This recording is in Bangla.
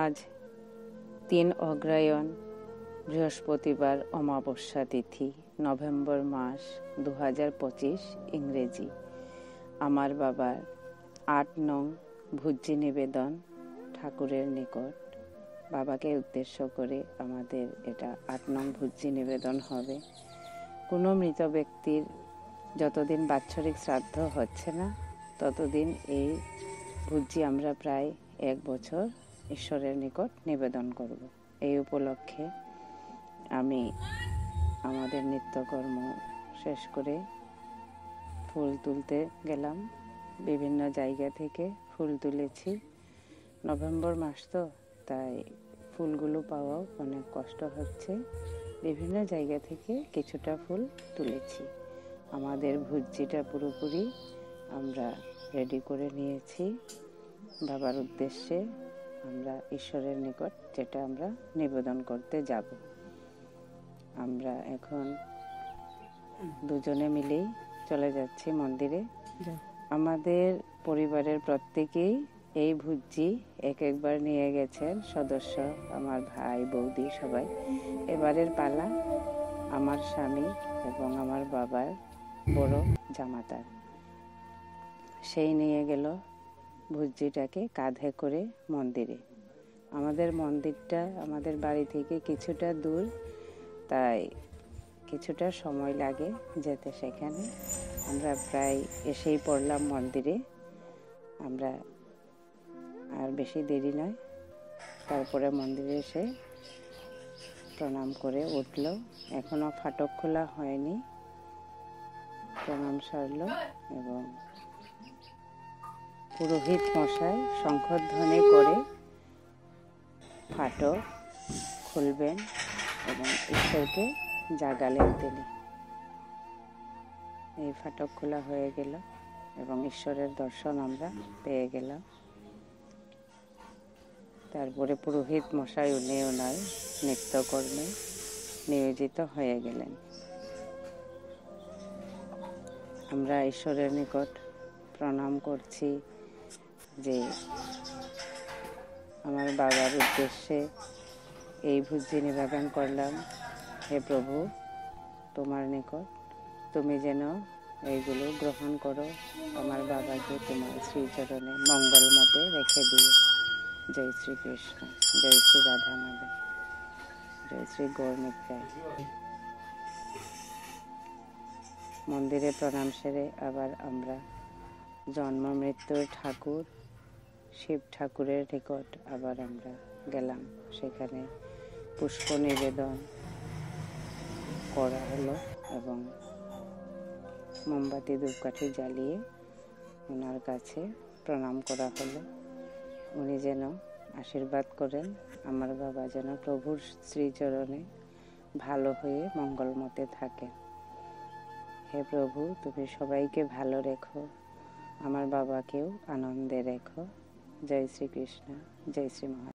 আজ ৩ অগ্রহায়ণ বৃহস্পতিবার অমাবস্যা তিথি, নভেম্বর মাস ২০২৫ ইংরেজি। আমার বাবার ৮ নং ভুজ্জি নিবেদন ঠাকুরের নিকট। বাবাকে উদ্দেশ্য করে আমাদের এটা ৮ নং ভুজ্জি নিবেদন হবে। কোনো মৃত ব্যক্তির যতদিন বাৎসরিক শ্রাদ্ধ হচ্ছে না ততদিন এই ভুজ্জি আমরা প্রায় ১ বছর ঈশ্বরের নিকট নিবেদন করব। এই উপলক্ষে আমি আমাদের নিত্যকর্ম শেষ করে ফুল তুলতে গেলাম। বিভিন্ন জায়গা থেকে ফুল তুলেছি। নভেম্বর মাস তো, তাই ফুলগুলো পাওয়াও অনেক কষ্ট হচ্ছে। বিভিন্ন জায়গা থেকে কিছুটা ফুল তুলেছি। আমাদের ভুজ্জিটা পুরোপুরি আমরা রেডি করে নিয়েছি বাবার উদ্দেশ্যে। আমরা ঈশ্বরের নিকট যেটা আমরা নিবেদন করতে যাব। আমরা এখন দুজনে মিলেই চলে যাচ্ছি মন্দিরে। আমাদের পরিবারের প্রত্যেকেই এই ভুজ্জি এক একবার নিয়ে গেছেন সদস্য, আমার ভাই বৌদি সবাই। এবারের পালা আমার স্বামী এবং আমার বাবার বড় জামাতার। সেই নিয়ে গেল ভুজ্জিটাকে কাঁধে করে মন্দিরে। আমাদের মন্দিরটা আমাদের বাড়ি থেকে কিছুটা দূর, তাই কিছুটা সময় লাগে যেতে সেখানে। আমরা প্রায় এসেই পড়লাম মন্দিরে। আমরা আর বেশি দেরি নয়, তারপরে মন্দিরে এসে প্রণাম করে উঠল। এখনো ফাটক খোলা হয়নি। প্রণাম সারল এবং পুরোহিত মশাই শঙ্খধ্বনি করে ফাটক খুলবেন এবং ঈশ্বরকে জাগালেন তিনি। এই ফাটক খোলা হয়ে গেল এবং ঈশ্বরের দর্শন আমরা পেয়ে গেলাম। তারপরে পুরোহিত মশাই উনি ওনার নিত্যকর্মে নিয়োজিত হয়ে গেলেন। আমরা ঈশ্বরের নিকট প্রণাম করছি যে আমার বাবার উদ্দেশ্যে এই ভুজ্জি নিবেদন করলাম। হে প্রভু, তোমার নিকট তুমি যেন এইগুলো গ্রহণ করো, আমার বাবাকে তোমার শ্রীচরণে মঙ্গল মতে রেখে দিও। জয় শ্রীকৃষ্ণ, জয় শ্রী রাধা মাধব, জয় শ্রী গৌর নিতাই। মন্দিরে প্রণাম সেরে আবার আমরা জন্ম মৃত্যুর ঠাকুর শিব ঠাকুরের নিকট আবার আমরা গেলাম। সেখানে পুষ্প নিবেদন করা হলো এবং মোমবাতি ধূপকাঠি জ্বালিয়ে ওনার কাছে প্রণাম করা হলো। উনি যেন আশীর্বাদ করেন আমার বাবা যেন প্রভুর শ্রীচরণে ভালো হয়ে মঙ্গল মতে থাকেন। হে প্রভু, তুমি সবাইকে ভালো রেখো, আমার বাবাকেও আনন্দে রেখো। জয় শ্রীকৃষ্ণ, জয় শ্রী মহা।